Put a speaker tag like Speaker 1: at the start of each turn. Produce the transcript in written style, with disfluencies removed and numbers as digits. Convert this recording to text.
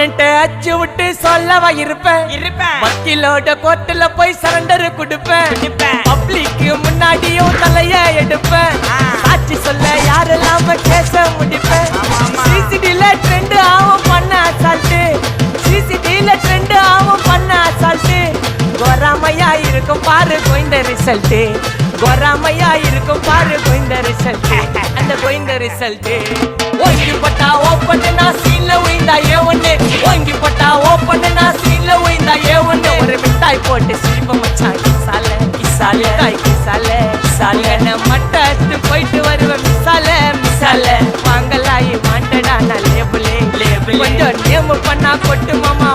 Speaker 1: அண்ணன்ட்ட அச்சு விட்டு சொல்லவா இருப்பேன் வக்கீலோட கோர்ட்டுல போய் சரண்டர் கொடுப்பேன் பப்ளிக்கு முன்னாடியும் தலைய எடுப்பேன் சாட்சி சொல்ல யாரெல்லாம கேச முடிப்பேன் சிசிடில ட்ரெண்ட் ஆகும் பண்ண அசால்ட்டு சிசிடில ட்ரெண்ட் ஆகும் பண்ண அசால்ட்டு கோராமையா இருக்கும் பாரு கோயிந்த ரிசல்ட் கோராமையா இருக்கும் பாரு கோயிந்த ரிசல்ட் அந்த கோயிந்த ரிசல்ட் ஓங்கி பட்டா ஓப்பன் நான் சீன்ல உயிந்தா ஒண்ணு ஓங்கி பட்டா ஓப்பன் நான் சீன்ல உயிந்தா ஒண்ணு ஒரு மிட்டாய் போட்டு சிரிப்ப மச்சான் கிசால கிசால தாய் கிசால கிசால மட்டத்து போயிட்டு வருவேன் மிசால மிசால வாங்கலாயி வாண்டடா நான் லேபிளே லேபிள் கொஞ்சம் நேம் பண்ணா கொட்டு மாமா